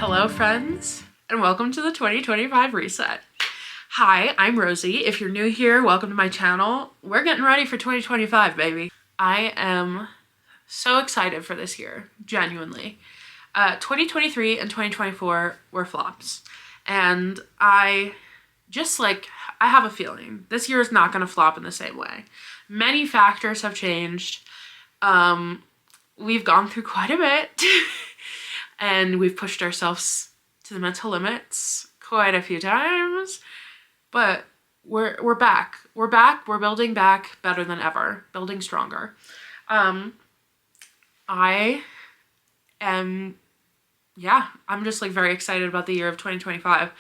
Hello friends, and welcome to the 2025 reset. Hi, I'm Rosie. If you're new here, welcome to my channel. We're getting ready for 2025, baby. I am so excited for this year, genuinely. 2023 and 2024 were flops, and I have a feeling this year is not going to flop in the same way. Many factors have changed. We've gone through quite a bit and we've pushed ourselves to the mental limits quite a few times, but we're back. We're back. We're building back better than ever, building stronger. I'm just like very excited about the year of 2025.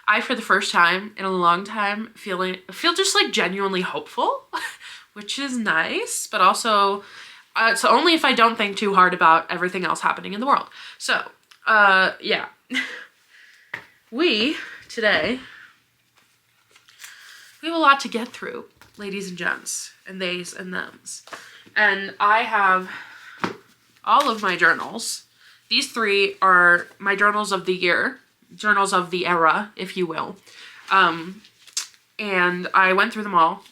I, for the first time in a long time, feel just like genuinely hopeful, which is nice, but also, so only if I don't think too hard about everything else happening in the world. So, yeah. Today, we have a lot to get through, ladies and gents, and theys and thems. And I have all of my journals. These three are my journals of the year, journals of the era, if you will. And I went through them all.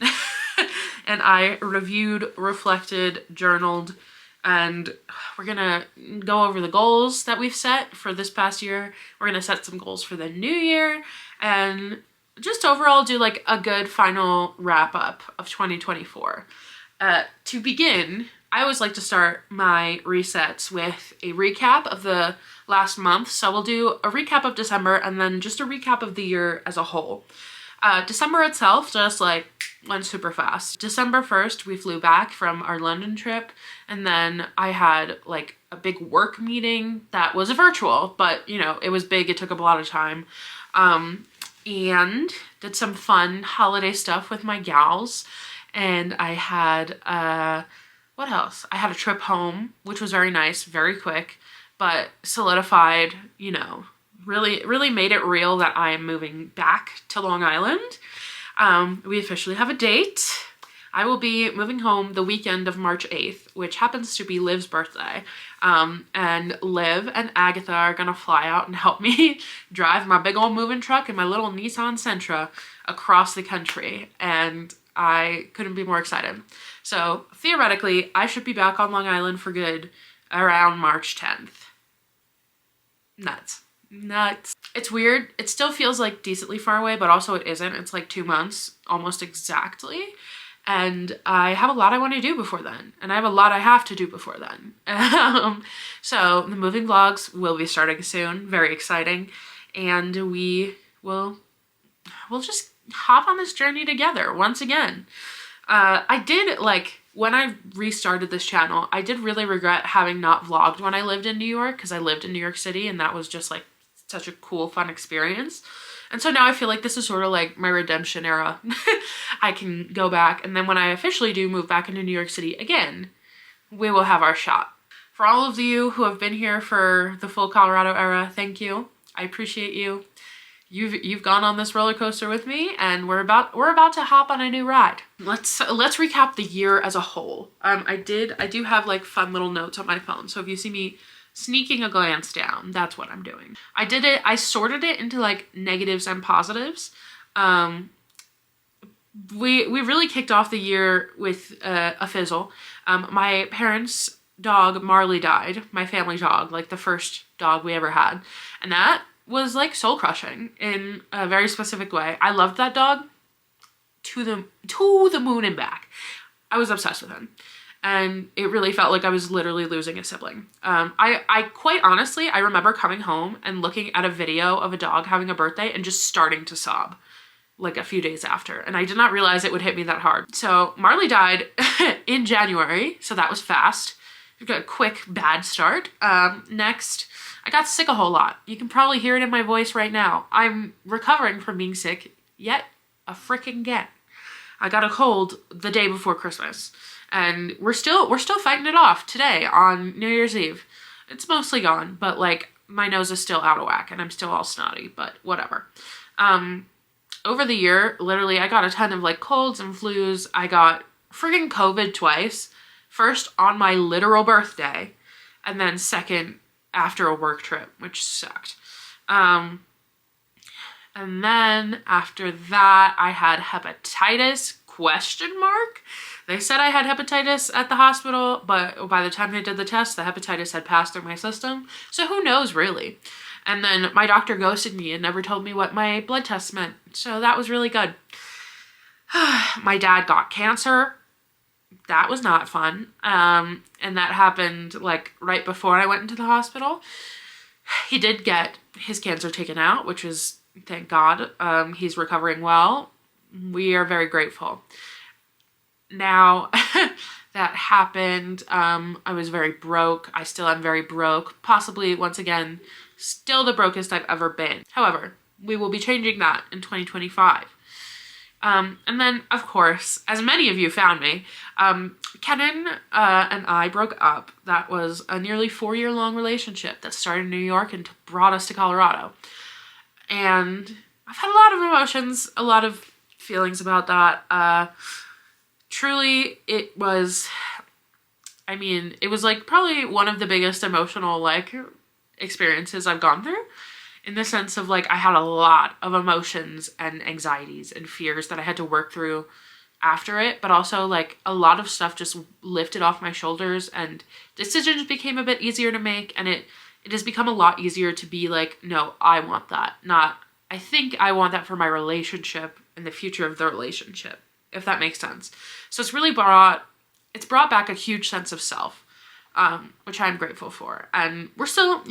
And I reviewed, reflected, journaled, and we're gonna go over the goals that we've set for this past year. We're gonna set some goals for the new year and just overall do like a good final wrap up of 2024. To begin, I always like to start my resets with a recap of the last month. So we'll do a recap of December and then just a recap of the year as a whole. December itself just like went super fast. December 1st, we flew back from our London trip, and then I had like a big work meeting that was virtual, but you know, it was big, it took up a lot of time. And did some fun holiday stuff with my gals, and I had, what else? I had a trip home, which was very nice, very quick, but solidified, you know, really made it real that I am moving back to Long Island. We officially have a date. I will be moving home the weekend of March 8th, which happens to be Liv's birthday. And Liv and Agatha are gonna fly out and help me drive my big old moving truck and my little Nissan Sentra across the country. And I couldn't be more excited. So theoretically, I should be back on Long Island for good around March 10th. Nuts. It's weird. It still feels like decently far away, but also it isn't. It's like 2 months almost exactly. And I have a lot I want to do before then. And I have a lot I have to do before then. So the moving vlogs will be starting soon. Very exciting. And we'll just hop on this journey together once again. I did, like, when I restarted this channel, I did really regret having not vlogged when I lived in New York, because I lived in New York City and that was just like such a cool, fun experience. And so now I feel like this is sort of like my redemption era. I can go back, and then when I officially do move back into New York City again, we will have our shot. For all of you who have been here for the full Colorado era, thank you. I appreciate you. You've gone on this roller coaster with me, and we're about to hop on a new ride. Let's recap the year as a whole. I do have like fun little notes on my phone, so if you see me sneaking a glance down, that's what I'm doing. I sorted it into like negatives and positives. We really kicked off the year with a fizzle. My parents' dog Marley died, my family dog, like the first dog we ever had, and that was like soul crushing in a very specific way. I loved that dog to the moon and back. I was obsessed with him. And it really felt like I was literally losing a sibling. I quite honestly, I remember coming home and looking at a video of a dog having a birthday and just starting to sob like a few days after. And I did not realize it would hit me that hard. So Marley died in January, so that was fast. We got a quick bad start. Next, I got sick a whole lot. You can probably hear it in my voice right now. I'm recovering from being sick yet again. I got a cold the day before Christmas. And we're still fighting it off today on New Year's Eve. It's mostly gone, but like my nose is still out of whack and I'm still all snotty, but whatever. Over the year, literally, I got a ton of like colds and flus. I got friggin' COVID twice. First on my literal birthday, and then second after a work trip, which sucked. And then after that, I had hepatitis, ? They said I had hepatitis at the hospital, but by the time they did the test, the hepatitis had passed through my system. So who knows, really? And then my doctor ghosted me and never told me what my blood tests meant. So that was really good. My dad got cancer. That was not fun. And that happened like right before I went into the hospital. He did get his cancer taken out, which is, thank God. He's recovering well. We are very grateful. Now that happened, I was very broke. I still am very broke. Possibly, once again, still the brokest I've ever been. However, we will be changing that in 2025. And then, of course, as many of you found me, Kenan and I broke up. That was a nearly 4-year-long relationship that started in New York and brought us to Colorado. And I've had a lot of emotions, a lot of feelings about that. Truly, it was like probably one of the biggest emotional like experiences I've gone through, in the sense of like I had a lot of emotions and anxieties and fears that I had to work through after it, but also like a lot of stuff just lifted off my shoulders and decisions became a bit easier to make, and it has become a lot easier to be like, no, I want that, not I think I want that for my relationship and the future of the relationship, if that makes sense. So it's really brought back a huge sense of self, which I'm grateful for. And we're still,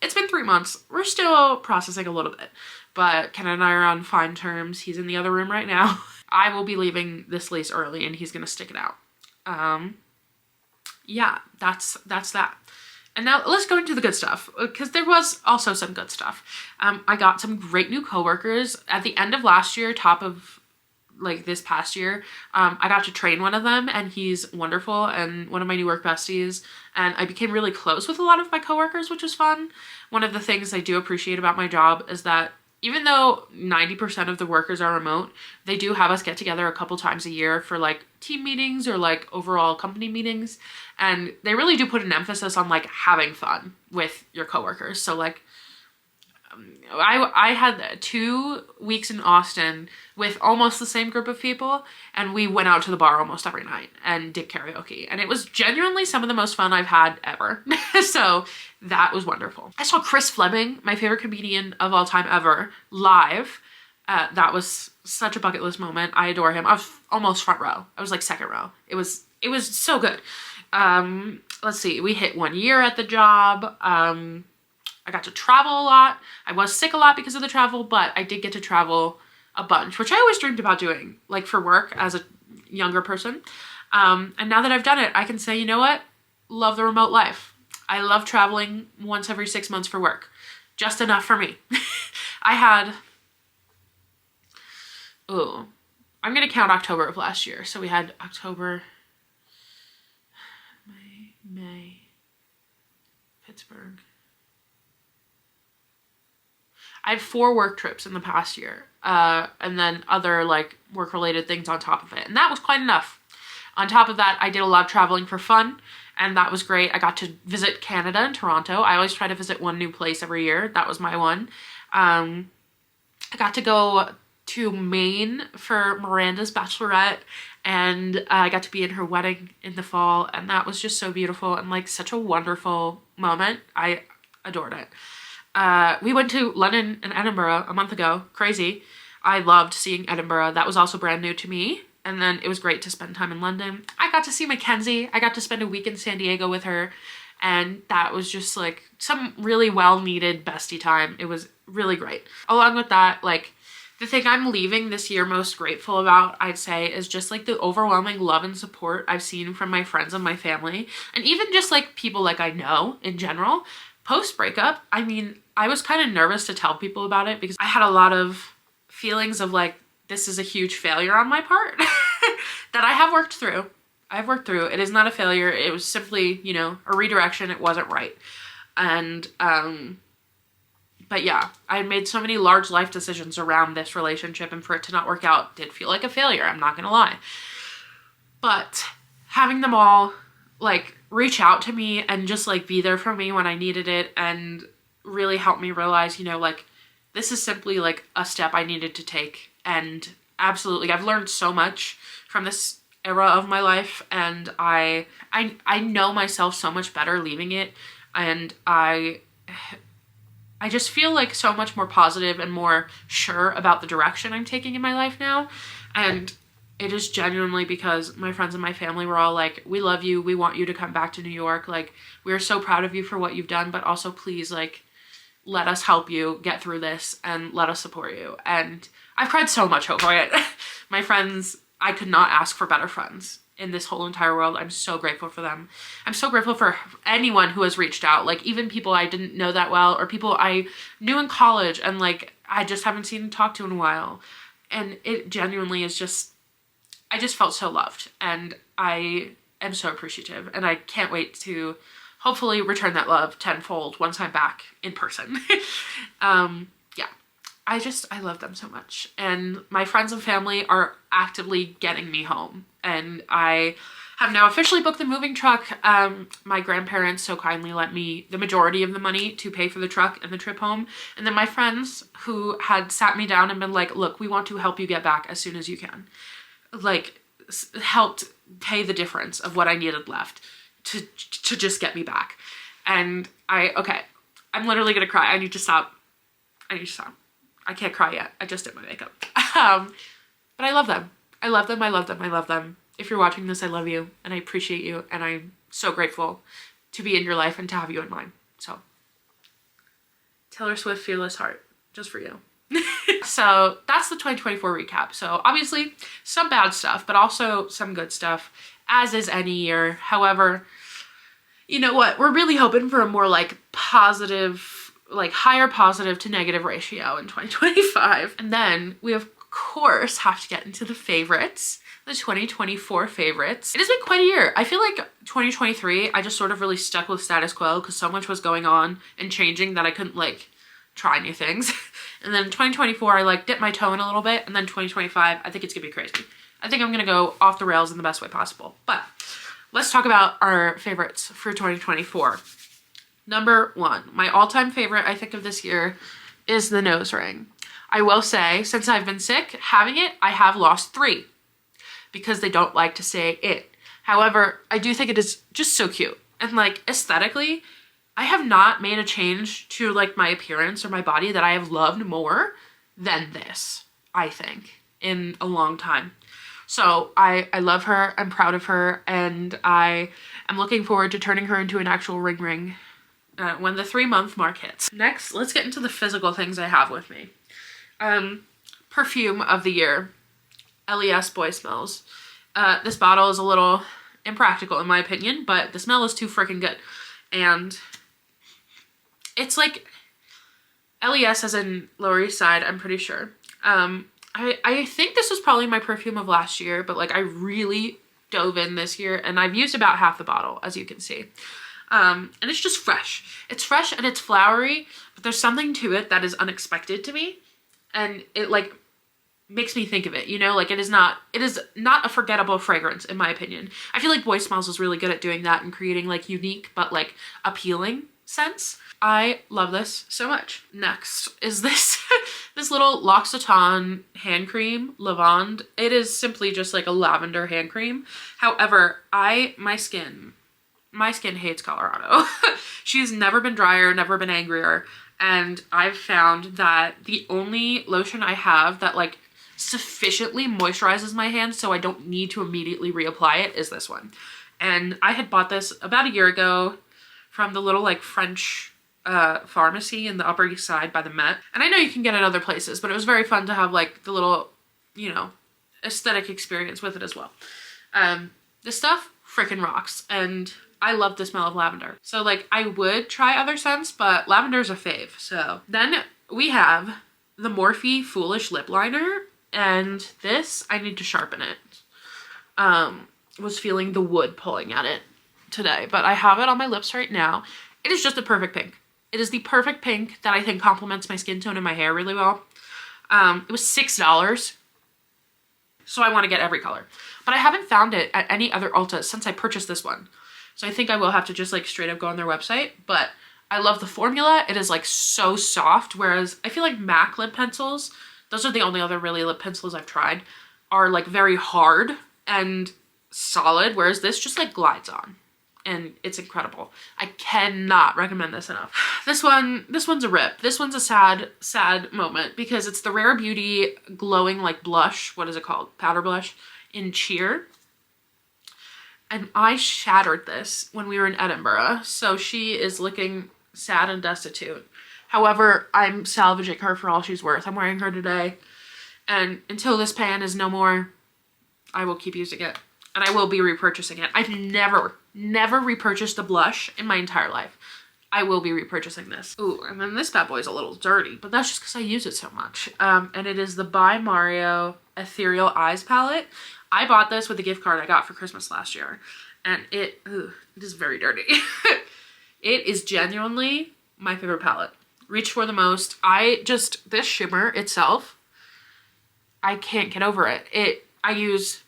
it's been 3 months. We're still processing a little bit, but Ken and I are on fine terms. He's in the other room right now. I will be leaving this lease early and he's going to stick it out. Yeah, that's that. And now let's go into the good stuff, because there was also some good stuff. I got some great new coworkers at the end of last year, top of like this past year. I got to train one of them and he's wonderful and one of my new work besties. And I became really close with a lot of my coworkers, which was fun. One of the things I do appreciate about my job is that even though 90% of the workers are remote, they do have us get together a couple times a year for like team meetings or like overall company meetings. And they really do put an emphasis on like having fun with your coworkers. So like I had 2 weeks in Austin with almost the same group of people, and we went out to the bar almost every night and did karaoke, and it was genuinely some of the most fun I've had ever. So that was wonderful. I saw Chris Fleming, my favorite comedian of all time ever, live. That was such a bucket list moment. I adore him. I was almost front row. I was like second row. It was so good. Let's see, we hit 1 year at the job. I got to travel a lot. I was sick a lot because of the travel, but I did get to travel a bunch, which I always dreamed about doing, like for work as a younger person. And now that I've done it, I can say, you know what? Love the remote life. I love traveling once every 6 months for work. Just enough for me. I'm going to count October of last year. So we had October, May, Pittsburgh. I had 4 work trips in the past year, and then other like work-related things on top of it. And that was quite enough. On top of that, I did a lot of traveling for fun, and that was great. I got to visit Canada and Toronto. I always try to visit one new place every year. That was my one. I got to go to Maine for Miranda's bachelorette, and I got to be in her wedding in the fall, and that was just so beautiful and like such a wonderful moment. I adored it. We went to London and Edinburgh a month ago. Crazy. I loved seeing Edinburgh. That was also brand new to me. And then it was great to spend time in London. I got to see Mackenzie. I got to spend a week in San Diego with her. And that was just like some really well-needed bestie time. It was really great. Along with that, like the thing I'm leaving this year most grateful about, I'd say, is just like the overwhelming love and support I've seen from my friends and my family. And even just like people like I know in general. Post-breakup, I mean, I was kind of nervous to tell people about it because I had a lot of feelings of like, this is a huge failure on my part that I have worked through. I've worked through. It is not a failure. It was simply, a redirection. It wasn't right. And, but yeah, I had made so many large life decisions around this relationship, and for it to not work out did feel like a failure. I'm not going to lie. But having them all like reach out to me and just like be there for me when I needed it, and really help me realize, you know, like this is simply like a step I needed to take. And absolutely, I've learned so much from this era of my life, and I know myself so much better leaving it, and I just feel like so much more positive and more sure about the direction I'm taking in my life now. And it is genuinely because my friends and my family were all like, we love you, we want you to come back to New York, like we are so proud of you for what you've done, but also please, like, let us help you get through this and let us support you. And I've cried so much over it. My friends, I could not ask for better friends in this whole entire world. I'm so grateful for them. I'm so grateful for anyone who has reached out, like even people I didn't know that well, or people I knew in college and like I just haven't seen and talked to in a while. And it genuinely is just, I just felt so loved, and I am so appreciative, and I can't wait to hopefully return that love tenfold once I'm back in person. Yeah, I love them so much, and my friends and family are actively getting me home, and I have now officially booked the moving truck. My grandparents so kindly lent me the majority of the money to pay for the truck and the trip home, and then my friends who had sat me down and been like, look, we want to help you get back as soon as you can, like helped pay the difference of what I needed left to just get me back. And I'm literally gonna cry. I need to stop. I can't cry yet. I just did my makeup. But I love them. I love them. I love them. I love them. If you're watching this, I love you and I appreciate you, and I'm so grateful to be in your life and to have you in mine. So Taylor Swift, Fearless Heart, just for you. So that's the 2024 recap. So obviously some bad stuff, but also some good stuff, as is any year. However, you know what? We're really hoping for a more like positive, like higher positive to negative ratio in 2025. And then we of course have to get into the favorites, the 2024 favorites. It has been quite a year. I feel like 2023, I just sort of really stuck with status quo because so much was going on and changing that I couldn't like try new things. And then 2024, I like dipped my toe in a little bit. And then 2025, I think it's gonna be crazy. I think I'm gonna go off the rails in the best way possible. But let's talk about our favorites for 2024. Number one, my all-time favorite, I think, of this year is the nose ring. I will say, since I've been sick, having it, I have lost 3 because they don't like to say it. However, I do think it is just so cute. And like aesthetically, I have not made a change to like my appearance or my body that I have loved more than this, I think, in a long time. So I love her, I'm proud of her, and I am looking forward to turning her into an actual ring when the 3-month mark hits. Next, let's get into the physical things I have with me. Perfume of the year, LES Boy Smells. This bottle is a little impractical in my opinion, but the smell is too freaking good. And it's like LES as in Lower East Side, I'm pretty sure. I think this was probably my perfume of last year, but like I really dove in this year and I've used about half the bottle, as you can see. And it's just fresh. It's fresh and it's flowery, but there's something to it that is unexpected to me. And it like makes me think of it, you know, like it is not a forgettable fragrance in my opinion. I feel like Boy Smells is really good at doing that and creating like unique, but like appealing scents. I love this so much. Next is this, this little L'Occitane hand cream, Lavande. It is simply just like a lavender hand cream. However, my skin hates Colorado. She's never been drier, never been angrier. And I've found that the only lotion I have that like sufficiently moisturizes my hands so I don't need to immediately reapply it is this one. And I had bought this about a year ago from the little like French pharmacy in the Upper East Side by the Met. And I know you can get it other places, but it was very fun to have like the little, you know, aesthetic experience with it as well. This stuff freaking rocks, and I love the smell of lavender. So like I would try other scents, but lavender is a fave. So then we have the Morphe Foolish Lip Liner, and this, I need to sharpen it. Was feeling the wood pulling at it today, but I have it on my lips right now. It is just the perfect pink. It is the perfect pink that I think complements my skin tone and my hair really well. It was $6, so I want to get every color. But I haven't found it at any other Ulta since I purchased this one. So I think I will have to just like straight up go on their website, but I love the formula. It is like so soft, whereas I feel like MAC lip pencils, those are the only other really lip pencils I've tried, are like very hard and solid, whereas this just like glides on. And it's incredible. I cannot recommend this enough. This one's a rip. This one's a sad moment because it's the Rare Beauty glowing like blush. What is it called? Powder blush in Cheer. And I shattered this when we were in Edinburgh. So she is looking sad and destitute. However, I'm salvaging her for all she's worth. I'm wearing her today. And until this pan is no more, I will keep using it. And I will be repurchasing it. I've never repurchased a blush in my entire life. I will be repurchasing this. Ooh, and then this bad boy is a little dirty, but that's just because I use it so much. And it is the By Mario Ethereal Eyes palette. I bought this with a gift card I got for Christmas last year. And it is very dirty. It is genuinely my favorite palette. Reach for the most. This shimmer itself, I can't get over it. I use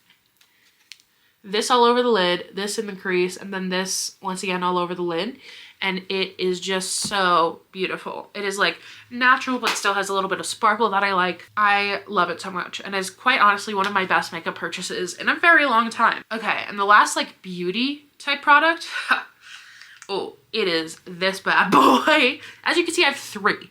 this all over the lid, this in the crease, and then this once again all over the lid. And it is just so beautiful. It is like natural, but still has a little bit of sparkle that I like. I love it so much. And is quite honestly one of my best makeup purchases in a very long time. Okay, and the last like beauty type product, oh, it is this bad boy. As you can see, I have 3.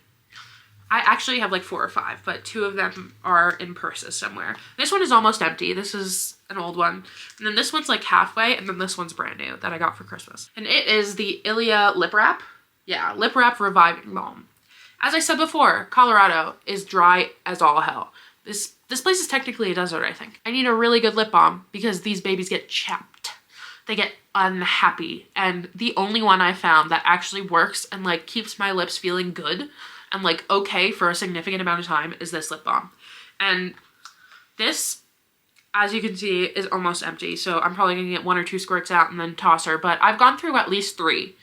I actually have like 4 or 5, but 2 of them are in purses somewhere. This one is almost empty. This is an old one. And then this one's like halfway, and then this one's brand new that I got for Christmas. And it is the Ilia Lip Wrap. Yeah, Lip Wrap Reviving Balm. As I said before, Colorado is dry as all hell. This place is technically a desert, I think. I need a really good lip balm because these babies get chapped. They get unhappy. And the only one I found that actually works and like keeps my lips feeling good and like okay for a significant amount of time is this lip balm. And this, as you can see, is almost empty. So I'm probably gonna get 1 or 2 squirts out and then toss her, but I've gone through at least 3.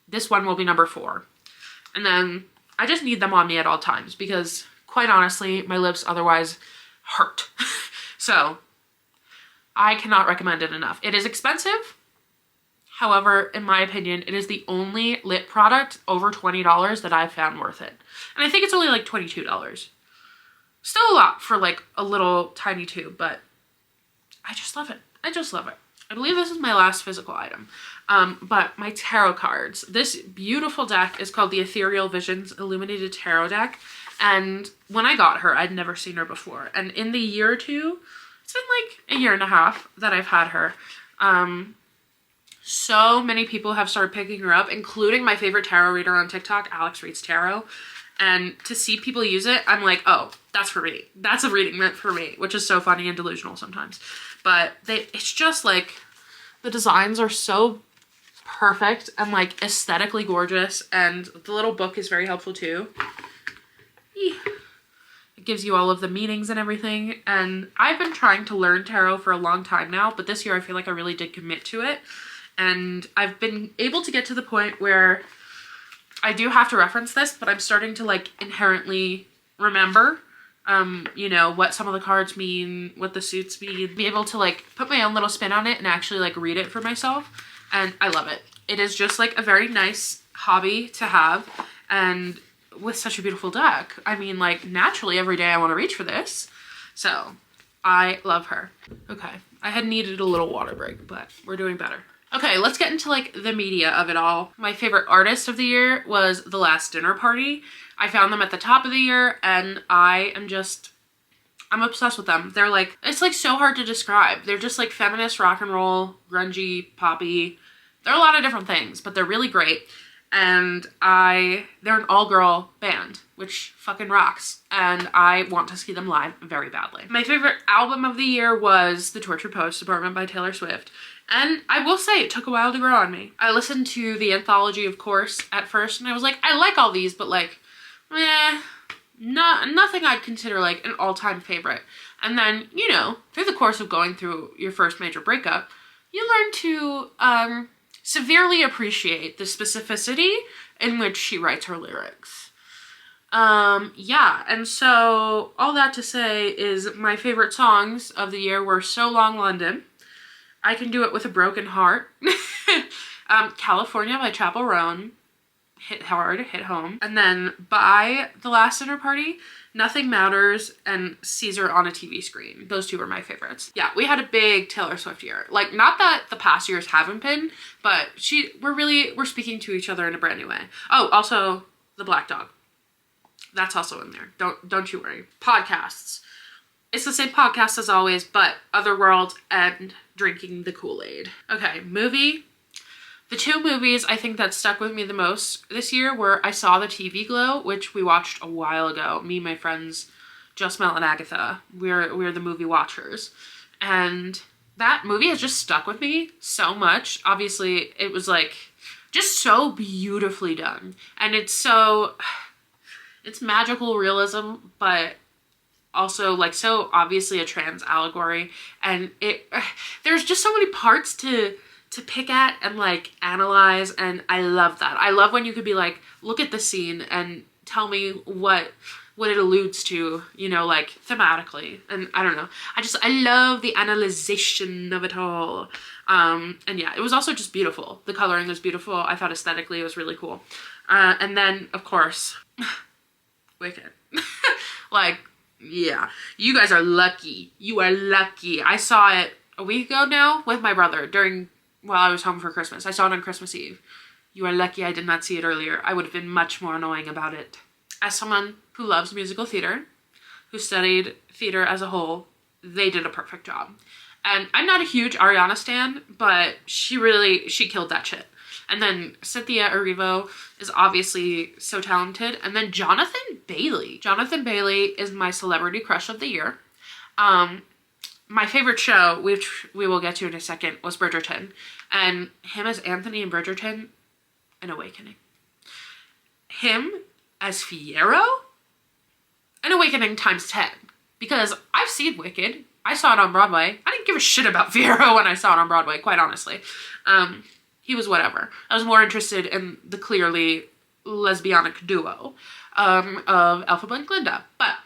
This one will be number 4. And then I just need them on me at all times because quite honestly, my lips otherwise hurt. So I cannot recommend it enough. It is expensive. However, in my opinion, it is the only lip product over $20 that I've found worth it. And I think it's only like $22. Still a lot for like a little tiny tube, but I just love it. I just love it. I believe this is my last physical item. But my tarot cards. This beautiful deck is called the Ethereal Visions Illuminated Tarot Deck. And when I got her, I'd never seen her before. And in the year or two, it's been like a year and a half that I've had her. So many people have started picking her up, including my favorite tarot reader on TikTok, Alex Reads Tarot. And to see people use it, I'm like, oh, that's for me. That's a reading meant for me, which is so funny and delusional sometimes. But it's just like, the designs are so perfect and like aesthetically gorgeous. And the little book is very helpful too. It gives you all of the meanings and everything. And I've been trying to learn tarot for a long time now, but this year I feel like I really did commit to it. And I've been able to get to the point where I do have to reference this, but I'm starting to like inherently remember, you know, what some of the cards mean, what the suits mean, be able to like put my own little spin on it and actually like read it for myself. And I love it. It is just like a very nice hobby to have. And with such a beautiful deck, I mean, like naturally every day I want to reach for this. So I love her. Okay. I had needed a little water break, but we're doing better. Okay, let's get into like the media of it all. My favorite artist of the year was The Last Dinner Party. I found them at the top of the year and I'm obsessed with them. They're like, it's like so hard to describe. They're just like feminist rock and roll, grungy, poppy. They're a lot of different things, but they're really great. And they're an all-girl band, which fucking rocks. And I want to see them live very badly. My favorite album of the year was The Tortured Post Department by Taylor Swift. And I will say it took a while to grow on me. I listened to the anthology, of course, at first, and I was like, I like all these, but like, nothing I'd consider like an all-time favorite. And then, you know, through the course of going through your first major breakup, you learn to severely appreciate the specificity in which she writes her lyrics. Yeah, and so all that to say is my favorite songs of the year were So Long London, I Can Do It With a Broken Heart, California by Chappell Roan. Hit hard, hit home. And then by The Last Dinner Party, Nothing Matters, and Caesar on a TV Screen. Those two were my favorites. Yeah, we had a big Taylor Swift year. Like, not that the past years haven't been, but we're speaking to each other in a brand new way. Oh, also The Black Dog. That's also in there. Don't you worry. Podcasts. It's the same podcast as always, but Otherworld and Drinking the Kool-Aid. Okay, movie. The two movies I think that stuck with me the most this year were I Saw the TV Glow, which we watched a while ago. Me and my friends, Just Mel and Agatha. We're the movie watchers. And that movie has just stuck with me so much. Obviously, it was like just so beautifully done. And it's magical realism, but also like so obviously a trans allegory. And there's just so many parts to pick at and like analyze, and I love that. I love when you could be like, look at the scene and tell me what it alludes to, you know, like thematically. And I don't know, I love the analyzation of it all. And yeah, it was also just beautiful. The coloring was beautiful. I thought aesthetically it was really cool. And then of course Wicked. Like, yeah, you guys are lucky. You are lucky. I saw it a week ago now with my brother while I was home for Christmas. I saw it on Christmas Eve. You are lucky I did not see it earlier. I would have been much more annoying about it. As someone who loves musical theater, who studied theater as a whole, they did a perfect job. And I'm not a huge Ariana stan, but she killed that shit. And then Cynthia Erivo is obviously so talented. And then Jonathan Bailey. Jonathan Bailey is my celebrity crush of the year. My favorite show, which we will get to in a second, was Bridgerton. And him as Anthony in Bridgerton, an awakening. Him as Fiyero, an awakening times 10. Because I've seen Wicked. I saw it on Broadway. I didn't give a shit about Fiyero when I saw it on Broadway, quite honestly. He was whatever. I was more interested in the clearly lesbianic duo of Elphaba and Glinda. But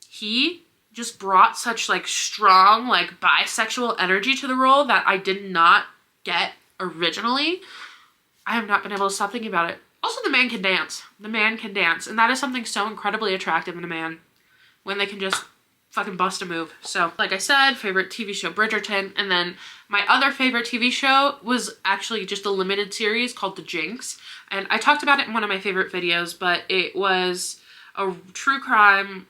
he just brought such like strong like bisexual energy to the role that I did not get originally. I have not been able to stop thinking about it. Also, the man can dance. The man can dance. And that is something so incredibly attractive in a man, when they can just fucking bust a move. So, like I said, favorite TV show, Bridgerton. And then my other favorite TV show was actually just a limited series called The Jinx. And I talked about it in one of my favorite videos, but it was a true crime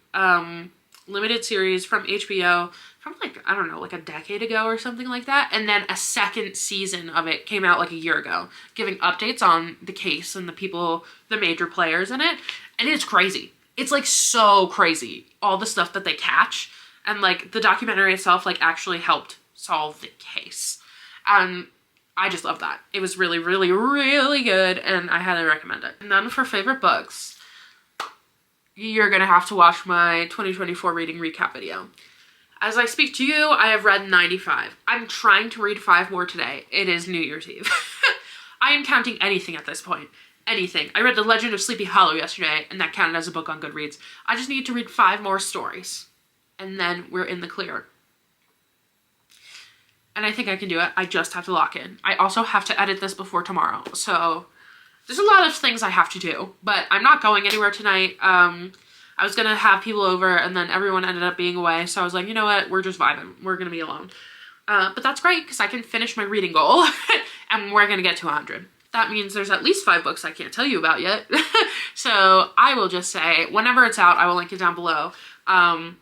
limited series from HBO from like, I don't know, like a decade ago or something like that. And then a second season of it came out like a year ago, giving updates on the case and the people, the major players in it. And it's crazy. It's like so crazy, all the stuff that they catch. And like the documentary itself like actually helped solve the case. And I just love that. It was really, really, really good, and I highly recommend it. And then for favorite books, you're gonna have to watch my 2024 reading recap video. As I speak to you, I have read 95. I'm trying to read 5 more today. It is New Year's Eve. I am counting anything at this point. Anything. I read The Legend of Sleepy Hollow yesterday, and that counted as a book on Goodreads. I just need to read 5 more stories, and then we're in the clear. And I think I can do it. I just have to lock in. I also have to edit this before tomorrow, so there's a lot of things I have to do, but I'm not going anywhere tonight. I was gonna have people over, and then everyone ended up being away, so I was like, you know what, we're just vibing. We're gonna be alone. But that's great, because I can finish my reading goal, and we're gonna get to 100. That means there's at least 5 books I can't tell you about yet. So I will just say, whenever it's out, I will link it down below. I'm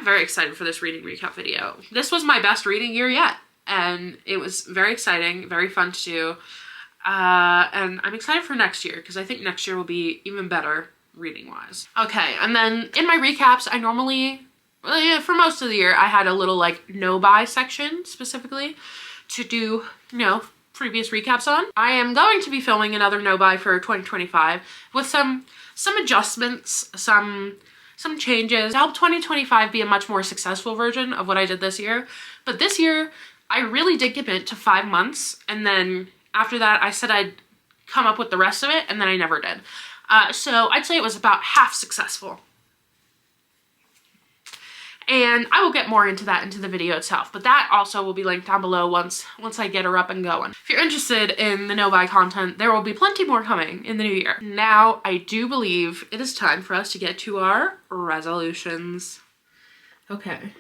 very excited for this reading recap video. This was my best reading year yet, and it was very exciting, very fun to do. And I'm excited for next year, because I think next year will be even better reading wise. Okay, and then in my recaps, I normally, well, yeah, for most of the year, I had a little like no buy section specifically to do, you know, previous recaps on. I am going to be filming another no buy for 2025 with some adjustments, some changes to help 2025 be a much more successful version of what I did this year. But this year, I really did commit to 5 months, and then after that, I said I'd come up with the rest of it, and then I never did. So I'd say it was about half successful. And I will get more into that into the video itself, but that also will be linked down below once I get her up and going. If you're interested in the no-buy content, there will be plenty more coming in the new year. Now, I do believe it is time for us to get to our resolutions. Okay,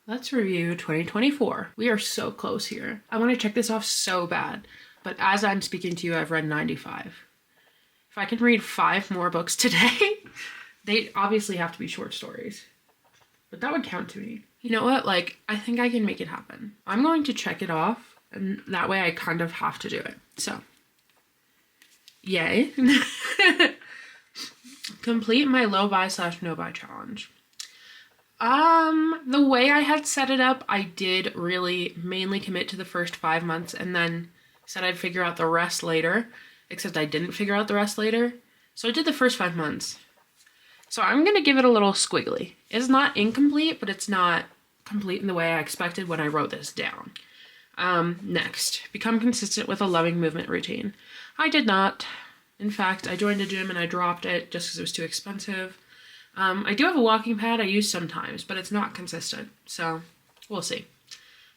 let's review 2024. We are so close here. I want to check this off so bad, but as I'm speaking to you, I've read 95. If I can read 5 more books today, they obviously have to be short stories. But that would count to me. You know what? Like, I think I can make it happen. I'm going to check it off, and that way I kind of have to do it. So, yay. Complete my low buy / no buy challenge. The way I had set it up, I did really mainly commit to the first 5 months and then said I'd figure out the rest later, except I didn't figure out the rest later. So I did the first 5 months. So I'm going to give it a little squiggly. It's not incomplete, but it's not complete in the way I expected when I wrote this down. Next, become consistent with a loving movement routine. I did not. In fact, I joined a gym and I dropped it just because it was too expensive. I do have a walking pad I use sometimes, but it's not consistent. So we'll see.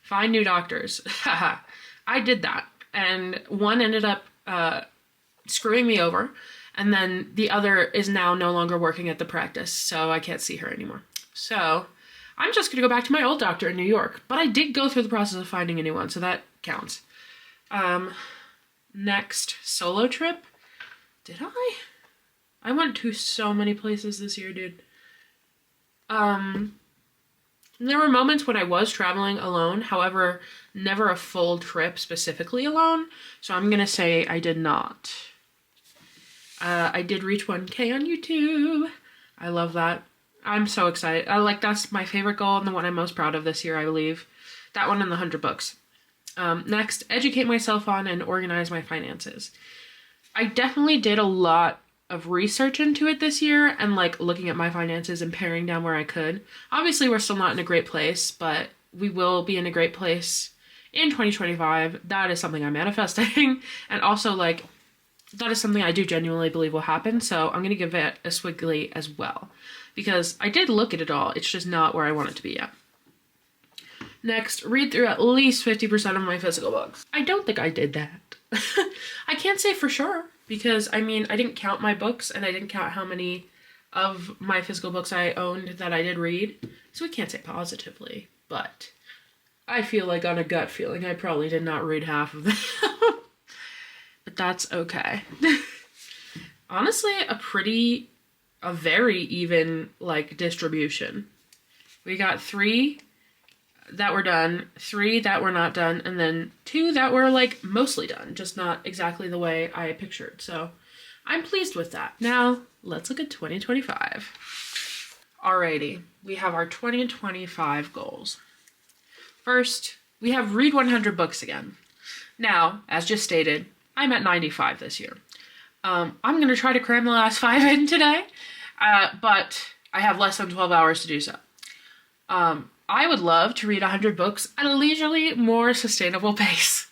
Find new doctors. I did that. And one ended up screwing me over. And then the other is now no longer working at the practice, so I can't see her anymore. So I'm just going to go back to my old doctor in New York. But I did go through the process of finding a new one, so that counts. Next, solo trip. Did I? I went to so many places this year, dude. There were moments when I was traveling alone, however, never a full trip specifically alone. So I'm going to say I did not. I did reach 1K on YouTube. I love that. I'm so excited. That's my favorite goal and the one I'm most proud of this year, I believe. That one and the 100 books. Next, educate myself on and organize my finances. I definitely did a lot of research into it this year and looking at my finances and paring down where I could. Obviously, we're still not in a great place, but we will be in a great place in 2025. That is something I'm manifesting. And also that is something I do genuinely believe will happen, so I'm going to give it a squiggly as well. Because I did look at it all, it's just not where I want it to be yet. Next, read through at least 50% of my physical books. I don't think I did that. I can't say for sure, because, I didn't count my books, and I didn't count how many of my physical books I owned that I did read, so we can't say positively, but I feel like on a gut feeling I probably did not read half of them. But that's okay. Honestly, a very even, distribution. We got 3 that were done, 3 that were not done, and then 2 that were, mostly done, just not exactly the way I pictured. So, I'm pleased with that. Now, let's look at 2025. Alrighty, we have our 2025 goals. First, we have read 100 books again. Now, as just stated, I'm at 95 this year. I'm going to try to cram the last 5 in today, but I have less than 12 hours to do so. I would love to read 100 books at a leisurely, more sustainable pace.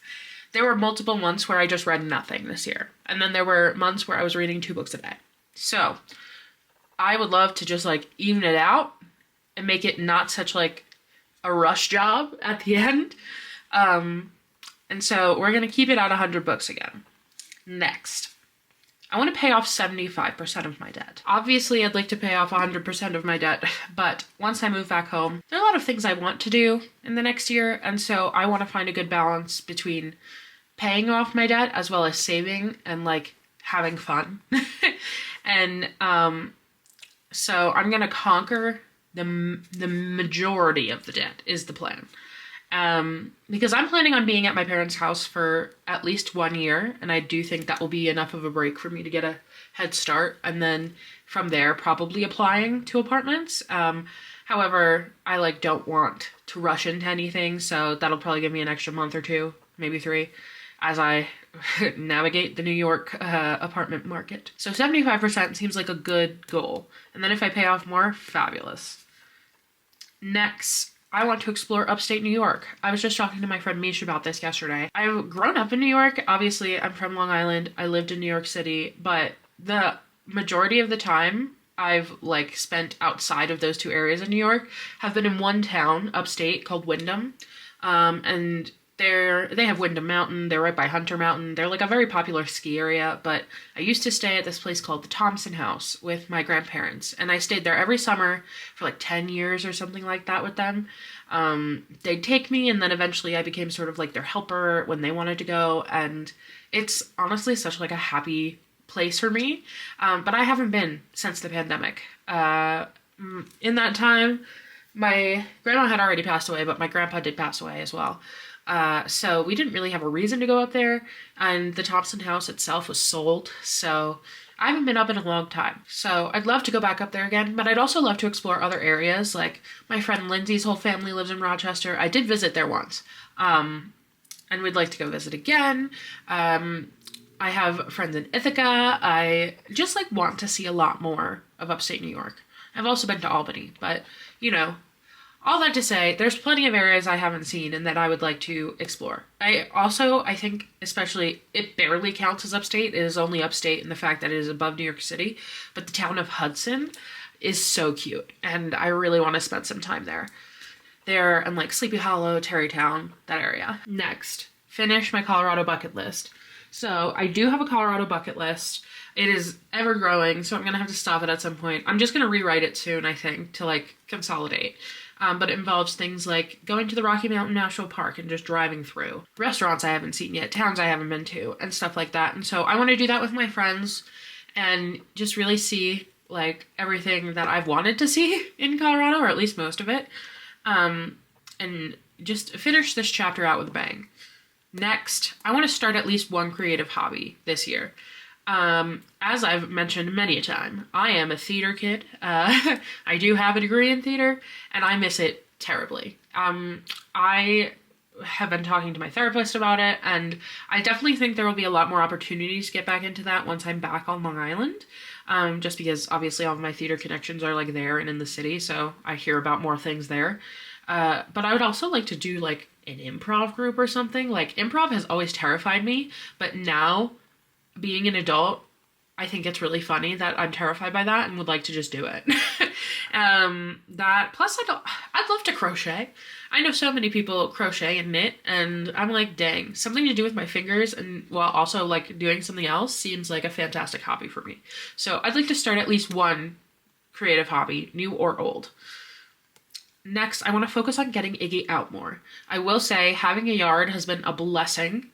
There were multiple months where I just read nothing this year, and then there were months where I was reading 2 books a day. So, I would love to just, even it out and make it not such, a rush job at the end. And so we're going to keep it at 100 books again. Next, I want to pay off 75% of my debt. Obviously, I'd like to pay off 100% of my debt, but once I move back home, there are a lot of things I want to do in the next year, and so I want to find a good balance between paying off my debt as well as saving and, having fun. And so I'm going to conquer the majority of the debt is the plan. Because I'm planning on being at my parents' house for at least 1 year, and I do think that will be enough of a break for me to get a head start, and then from there probably applying to apartments. However, I don't want to rush into anything, so that'll probably give me an extra month or 2, maybe 3, as I navigate the New York apartment market. So 75% seems like a good goal, and then if I pay off more, fabulous. Next, I want to explore upstate New York. I was just talking to my friend Misha about this yesterday. I've grown up in New York. Obviously, I'm from Long Island. I lived in New York City, but the majority of the time, I've like spent outside of those two areas in New York have been in one town upstate called Wyndham. And they have Wyndham Mountain. They're right by Hunter Mountain. They're like a very popular ski area, but I used to stay at this place called the Thompson House with my grandparents, and I stayed there every summer for like 10 years or something like that with them. They'd take me, and then eventually I became sort of like their helper when they wanted to go, and it's honestly such like a happy place for me. But I haven't been since the pandemic. In that time, my grandma had already passed away, but my grandpa did pass away as well. So we didn't really have a reason to go up there, and the Thompson house itself was sold, so I haven't been up in a long time. So I'd love to go back up there again, but I'd also love to explore other areas. Like my friend Lindsay's whole family lives in Rochester. I did visit there once, and we'd like to go visit again. I have friends in Ithaca. I just like want to see a lot more of upstate New York. I've also been to Albany, but you know, all that to say, there's plenty of areas I haven't seen and that I would like to explore. I think, especially, it barely counts as upstate. It is only upstate in the fact that it is above New York City. But the town of Hudson is so cute, and I really want to spend some time there. There and like Sleepy Hollow, Tarrytown, that area. Next, finish my Colorado bucket list. So I do have a Colorado bucket list. It is ever growing, so I'm going to have to stop it at some point. I'm just going to rewrite it soon, I think, to like consolidate. But it involves things like going to the Rocky Mountain National Park and just driving through. Restaurants I haven't seen yet, towns I haven't been to, and stuff like that. And so I want to do that with my friends and just really see like everything that I've wanted to see in Colorado, or at least most of it. And just finish this chapter out with a bang. Next, I want to start at least one creative hobby this year. As I've mentioned many a time, I am a theater kid. I do have a degree in theater, and I miss it terribly. I have been talking to my therapist about it, and I definitely think there will be a lot more opportunities to get back into that once I'm back on Long Island. Just because obviously all of my theater connections are like there and in the city, so I hear about more things there. But I would also like to do like an improv group or something. Like improv has always terrified me, but now being an adult, I think it's really funny that I'm terrified by that and would like to just do it. Plus I'd love to crochet. I know so many people crochet and knit, and I'm like, dang, something to do with my fingers and while also like doing something else seems like a fantastic hobby for me. So I'd like to start at least one creative hobby, new or old. Next, I want to focus on getting Iggy out more. I will say having a yard has been a blessing.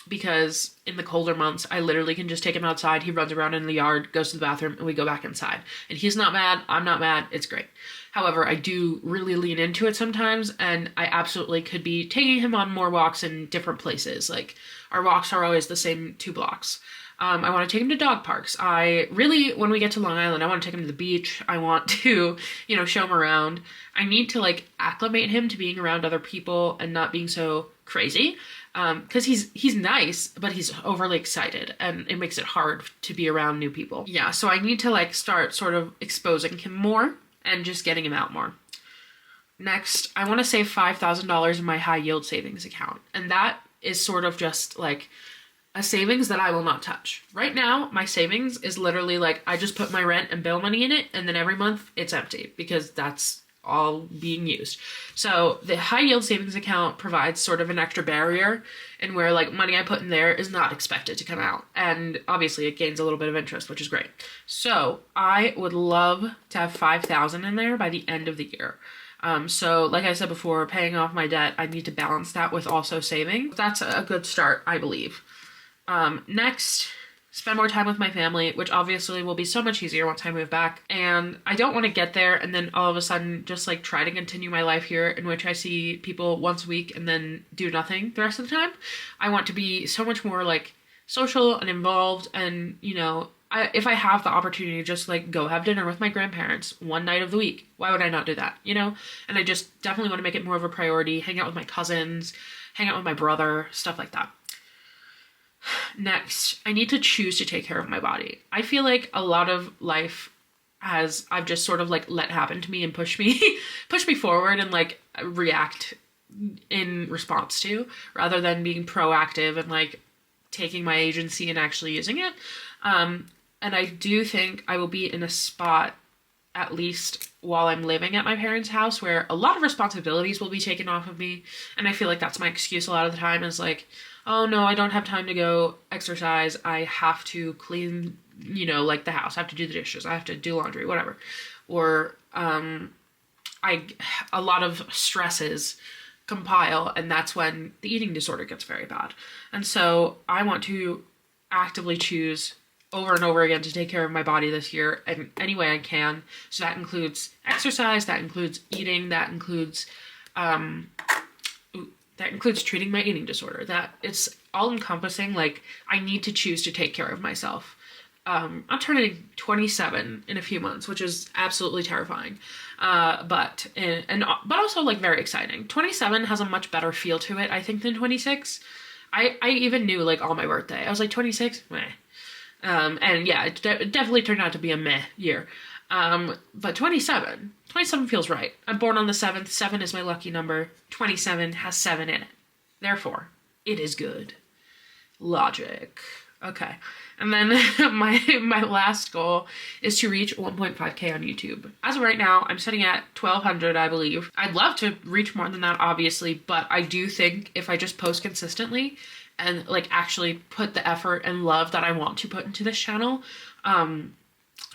Because in the colder months, I literally can just take him outside. He runs around in the yard, goes to the bathroom, and we go back inside. And he's not mad. I'm not mad. It's great. However, I do really lean into it sometimes, and I absolutely could be taking him on more walks in different places. Like, our walks are always the same 2 blocks. I want to take him to dog parks. When we get to Long Island, I want to take him to the beach. I want to, show him around. I need to, acclimate him to being around other people and not being so crazy. Because he's nice, but he's overly excited, and it makes it hard to be around new people. Yeah, so I need to, start sort of exposing him more and just getting him out more. Next, I want to save $5,000 in my high yield savings account, and that is sort of just, a savings that I will not touch. Right now, my savings is literally, I just put my rent and bill money in it, and then every month it's empty, because that's all being used. So the high yield savings account provides sort of an extra barrier in where money I put in there is not expected to come out. And obviously it gains a little bit of interest, which is great. So I would love to have 5,000 in there by the end of the year. So like I said before, paying off my debt, I need to balance that with also saving. That's a good start, I believe. Next, spend more time with my family, which obviously will be so much easier once I move back. And I don't want to get there and then all of a sudden just try to continue my life here in which I see people once a week and then do nothing the rest of the time. I want to be so much more social and involved, and if I have the opportunity to just go have dinner with my grandparents one night of the week, why would I not do that, And I just definitely want to make it more of a priority, hang out with my cousins, hang out with my brother, stuff like that. Next, I need to choose to take care of my body. I feel like a lot of life I've just sort of let happen to me and push me forward and react in response to, rather than being proactive and taking my agency and actually using it. And I do think I will be in a spot, at least while I'm living at my parents' house, where a lot of responsibilities will be taken off of me. And I feel like that's my excuse a lot of the time, is like, oh no, I don't have time to go exercise. I have to clean, you know, like the house. I have to do the dishes. I have to do laundry, whatever. Or a lot of stresses compile, and that's when the eating disorder gets very bad. And so I want to actively choose over and over again to take care of my body this year in any way I can. So that includes exercise, that includes eating, that includes treating my eating disorder. That it's all encompassing. Like, I need to choose to take care of myself. I'm turning 27 in a few months, which is absolutely terrifying. But also like very exciting. 27 has a much better feel to it, I think, than 26. I even knew like on my birthday, I was like 26, meh. And yeah, it definitely turned out to be a meh year. But 27 feels right. I'm born on the 7th. 7 is my lucky number. 27 has 7 in it. Therefore, it is good. Logic. Okay. And then my last goal is to reach 1.5K on YouTube. As of right now, I'm sitting at 1,200, I believe. I'd love to reach more than that, obviously, but I do think if I just post consistently and like actually put the effort and love that I want to put into this channel,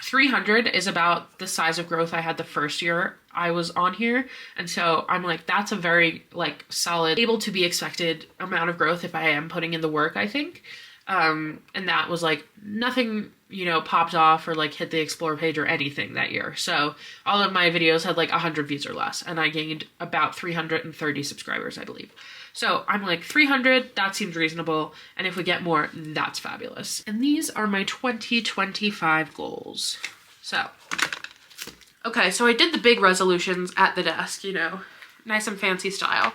300 is about the size of growth I had the first year I was on here. And so I'm like, that's a very like solid, able to be expected amount of growth if I am putting in the work, I think. And that was like nothing, you know, popped off or like hit the explore page or anything that year. So all of my videos had like 100 views or less, and I gained about 330 subscribers, I believe. So I'm like 300, that seems reasonable. And if we get more, that's fabulous. And these are my 2025 goals. So, okay, so I did the big resolutions at the desk, you know, nice and fancy style.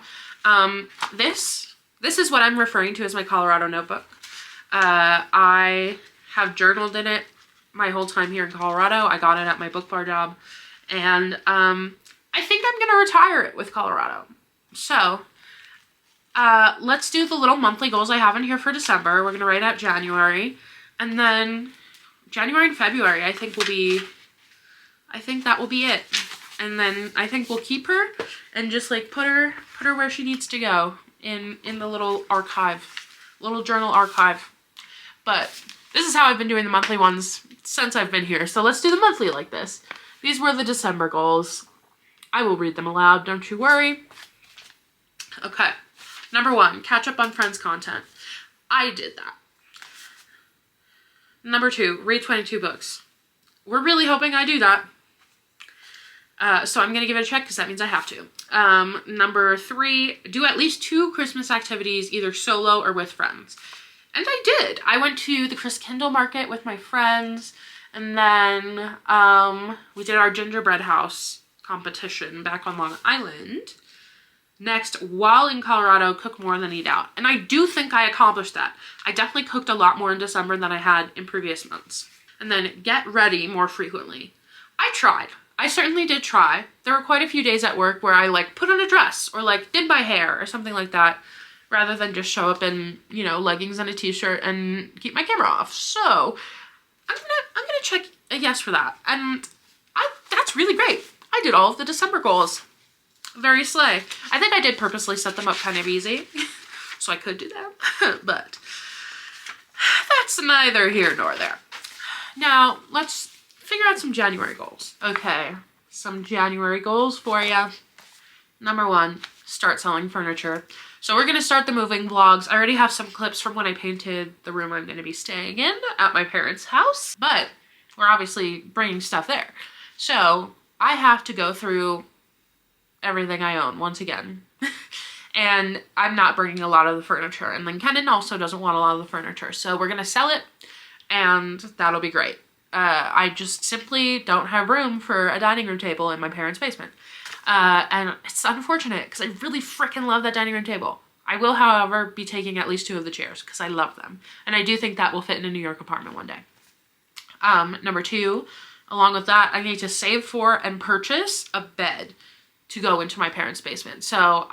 This is what I'm referring to as my Colorado notebook. I have journaled in it my whole time here in Colorado. I got it at my book bar job, and I think I'm gonna retire it with Colorado. So let's do the little monthly goals I have in here for December. We're gonna write out January, and then January and February I think that will be it. And then I think we'll keep her and just like put her where she needs to go in the little journal archive. But this is how I've been doing the monthly ones since I've been here. So let's do the monthly like this. These were the December goals. I will read them aloud, don't you worry. Okay. Number 1, catch up on Friends content. I did that. Number 2, read 22 books. We're really hoping I do that. So I'm going to give it a check because that means I have to. Number 3, do at least 2 Christmas activities, either solo or with friends. And I did. I went to the Christkindl market with my friends, and then we did our gingerbread house competition back on Long Island. Next, while in Colorado, cook more than eat out. And I do think I accomplished that. I definitely cooked a lot more in December than I had in previous months. And then get ready more frequently. I tried. I certainly did try. There were quite a few days at work where I like put on a dress or like did my hair or something like that, rather than just show up in, you know, leggings and a t-shirt and keep my camera off. So I'm gonna check a yes for that. And that's really great. I did all of the December goals. Very slay. I think I did purposely set them up kind of easy so I could do that. But that's neither here nor there. Now let's figure out some January goals. Okay, some January goals for you. Number 1, start selling furniture. So we're going to start the moving vlogs. I already have some clips from when I painted the room I'm going to be staying in at my parents' house, but we're obviously bringing stuff there. So I have to go through everything I own once again. And I'm not bringing a lot of the furniture. And then Kenan also doesn't want a lot of the furniture. So we're going to sell it, and that'll be great. I just simply don't have room for a dining room table in my parents' basement. And it's unfortunate because I really freaking love that dining room table. I will, however, be taking at least 2 of the chairs because I love them. And I do think that will fit in a New York apartment one day. Number 2, along with that, I need to save for and purchase a bed to go into my parents' basement. So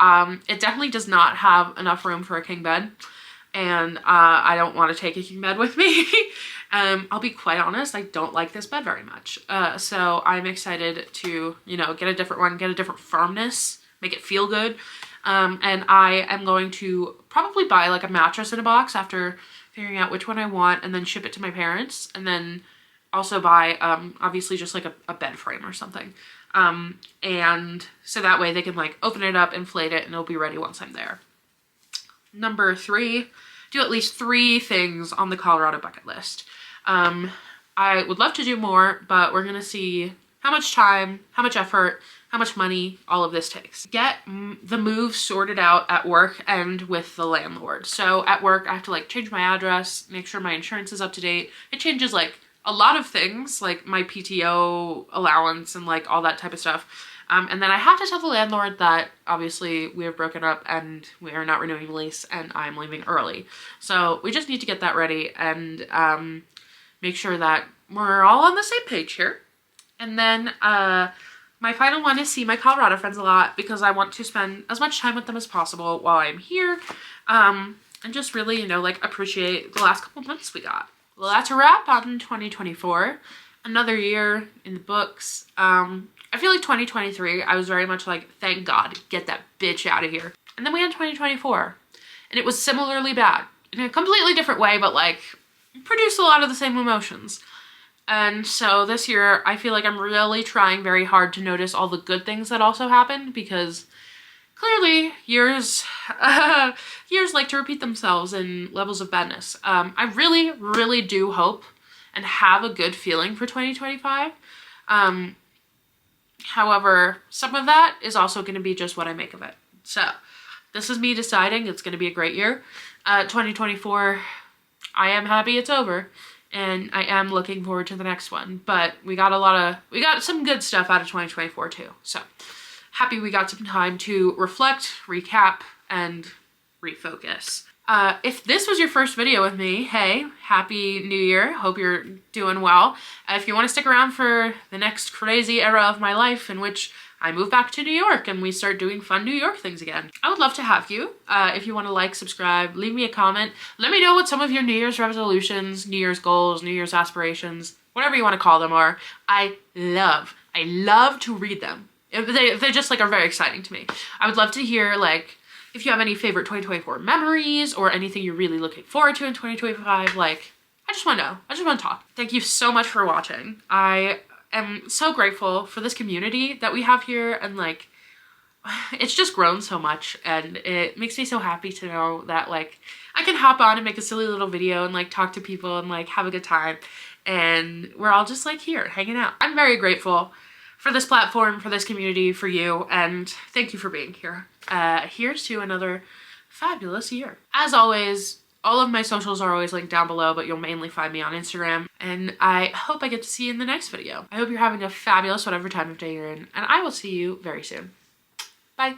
it definitely does not have enough room for a king bed. And I don't want to take a king bed with me. I'll be quite honest, I don't like this bed very much. So I'm excited to, you know, get a different one, get a different firmness, make it feel good. And I am going to probably buy like a mattress in a box after figuring out which one I want, and then ship it to my parents, and then also buy obviously just like a bed frame or something. And so that way they can like open it up, inflate it, and it'll be ready once I'm there. Number 3, do at least 3 things on the Colorado bucket list. I would love to do more, but we're gonna see how much time, how much effort, how much money all of this takes. Get the move sorted out at work and with the landlord. So at work, I have to like change my address, make sure my insurance is up to date. It changes like a lot of things, like my PTO allowance and like all that type of stuff. And then I have to tell the landlord that obviously we have broken up and we are not renewing the lease and I'm leaving early. So we just need to get that ready and make sure that we're all on the same page here. And then my final one is see my Colorado friends a lot, because I want to spend as much time with them as possible while I'm here. And just really, you know, like appreciate the last couple months we got. Well, that's a wrap on 2024. Another year in the books. I feel like 2023, I was very much like, thank God, get that bitch out of here. And then we had 2024, and it was similarly bad in a completely different way, but like produced a lot of the same emotions. And so this year, I feel like I'm really trying very hard to notice all the good things that also happened, because clearly years like to repeat themselves in levels of badness. I really, really do hope and have a good feeling for 2025. However, some of that is also going to be just what I make of it. So this is me deciding it's going to be a great year. 2024, I am happy it's over, and I am looking forward to the next one. But we got some good stuff out of 2024 too. So happy we got some time to reflect, recap, and refocus. If this was your first video with me, hey, happy new year. Hope you're doing well. If you want to stick around for the next crazy era of my life in which I move back to New York and we start doing fun New York things again, I would love to have you. If you want to like, subscribe, leave me a comment. Let me know what some of your New Year's resolutions, New Year's goals, New Year's aspirations, whatever you want to call them are. I love to read them. They just like are very exciting to me. I would love to hear like if you have any favorite 2024 memories or anything you're really looking forward to in 2025. Like, I just want to know. I just want to talk. Thank you so much for watching. I am so grateful for this community that we have here, and like it's just grown so much, and it makes me so happy to know that like I can hop on and make a silly little video and like talk to people and like have a good time, and we're all just like here hanging out. I'm very grateful for this platform, for this community, for you, and thank you for being here. Here's to another fabulous year. As always, all of my socials are always linked down below, but you'll mainly find me on Instagram, and I hope I get to see you in the next video. I hope you're having a fabulous whatever time of day you're in, and I will see you very soon. Bye.